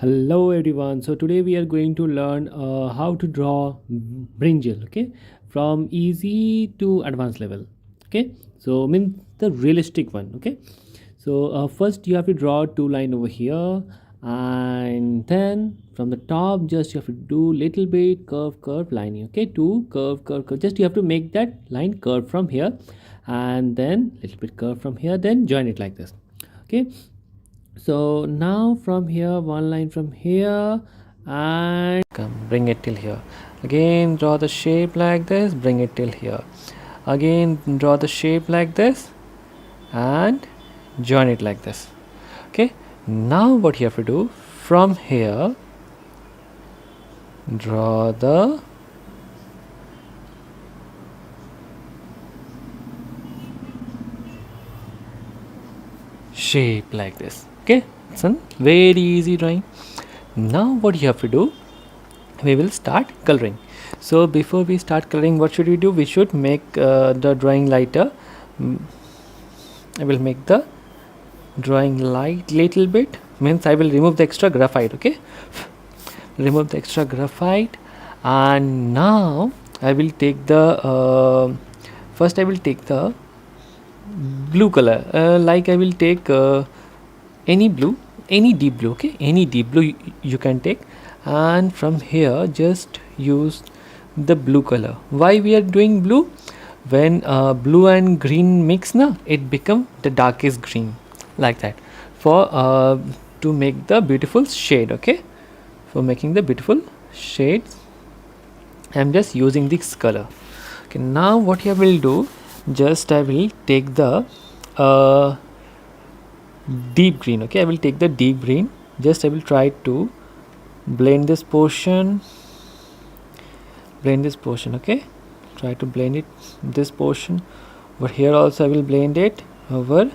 Hello everyone. So today we are going to learn how to draw brinjal. Okay, from easy to advanced level. Okay, so mean the realistic one. Okay, so first you have to draw two line over here, and then from the top just you have to do little bit curve lining. Okay, two curve. Just you have to make that line curve from here, and then little bit curve from here. Then join it like this. Okay, so now from here one line from here and come bring it till here, again draw the shape like this, bring it till here, again draw the shape like this and join it like this. Okay, now what you have to do, from here draw the shape like this. Okay, it's a very easy drawing. Now what you have to do, we will start coloring. So before we start coloring, what should we do? We should make the drawing lighter. I will make the drawing light little bit, means I will remove the extra graphite. Okay, remove the extra graphite, and now I will take the first I will take the blue color, like I will take any blue, any deep blue. Okay, any deep blue you can take, and from here just use the blue color. Why we are doing blue? When blue and green mix na, it become the darkest green, like that, for to make the beautiful shade. Okay, for making the beautiful shades I am just using this color. Okay, now what I will do, just I will take the deep green. Okay, I will take the deep green, just I will try to blend this portion. Okay, try to blend it, this portion. Over here also I will blend it, over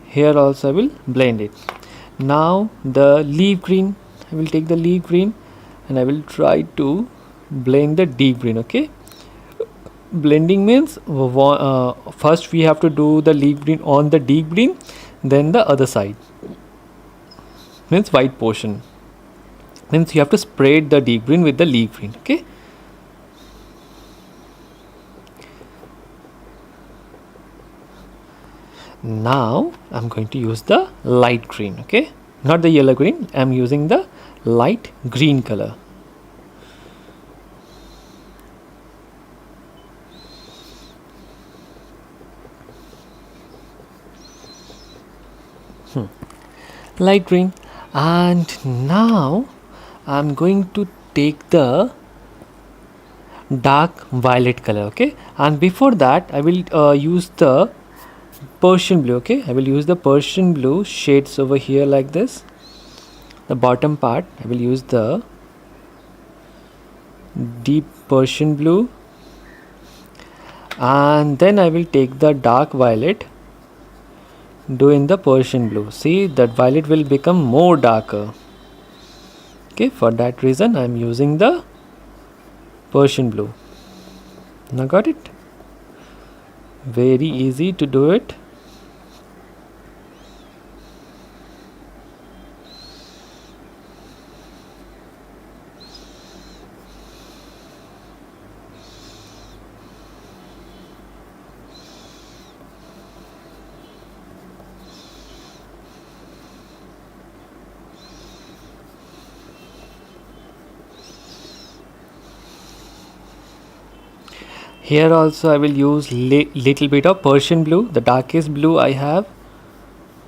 here also I will blend it. Now the leaf green, I will take the leaf green and I will try to blend the deep green. Okay, blending means first we have to do the leaf green on the deep green, then the other side, means white portion, means you have to spread the deep green with the leaf green. Okay, now I'm going to use the light green. Okay, not the yellow green, I'm using the light green color. Light green. And now I'm going to take the dark violet color. Okay, and before that I will use the Persian blue. Okay, I will use the Persian blue shades over here like this. The bottom part I will use the deep Persian blue, and then I will take the dark violet, do in the Persian blue. See, that violet will become more darker. Okay, for that reason I am using the Persian blue. Now got it? Very easy to do it. Here also I will use little bit of Persian blue, the darkest blue I have,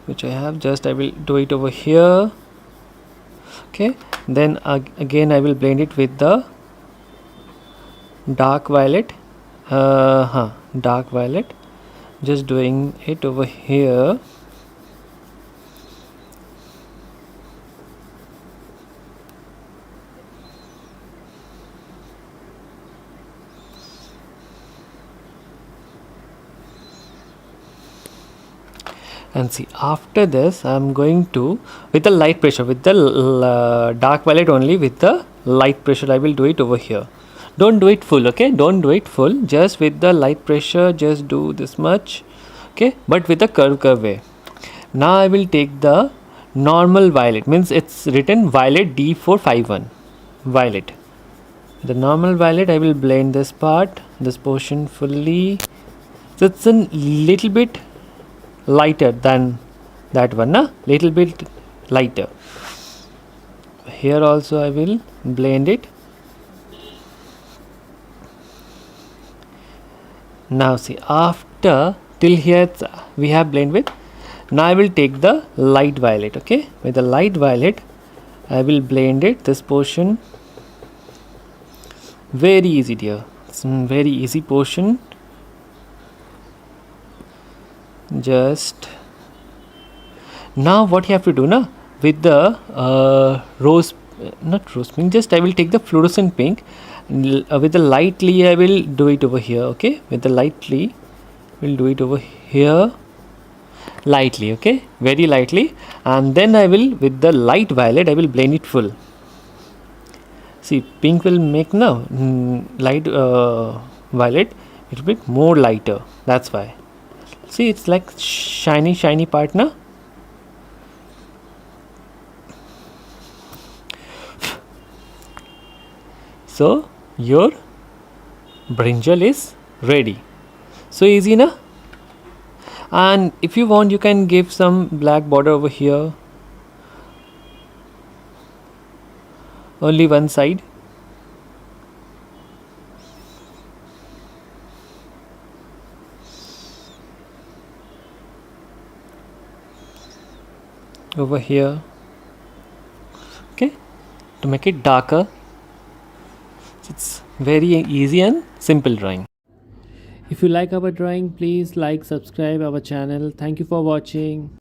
which I have, just I will do it over here. Okay, then again I will blend it with the dark violet, dark violet, just doing it over here. And see, after this I am going to, with the light pressure, with the dark violet only, with the light pressure I will do it over here. Don't do it full. Okay, don't do it full, just with the light pressure, just do this much. Okay, but with a curve way. Now I will take the normal violet, means it's written violet D451, violet. The normal violet, I will blend this part, this portion fully. So it's a little bit lighter than that one, na? Little bit lighter. Here also I will blend it. Now see, after till here we have blend with. Now I will take the light violet. Okay, with the light violet I will blend it, this portion. Very easy, dear. It's a very easy portion. Just now what you have to do now, with the rose, not rose pink, just I will take the fluorescent pink, with the lightly I will do it over here. Okay, with the lightly we'll do it over here, lightly. Okay, very lightly, and then I will, with the light violet, I will blend it full. See, pink will make now light violet a little bit more lighter, that's why. See, it's like shiny part now. So your brinjal is ready. So easy na? And if you want, you can give some black border over here, only one side. Over here. Okay, to make it darker. It's very easy and simple drawing. If you like our drawing, please like, subscribe our channel. Thank you for watching.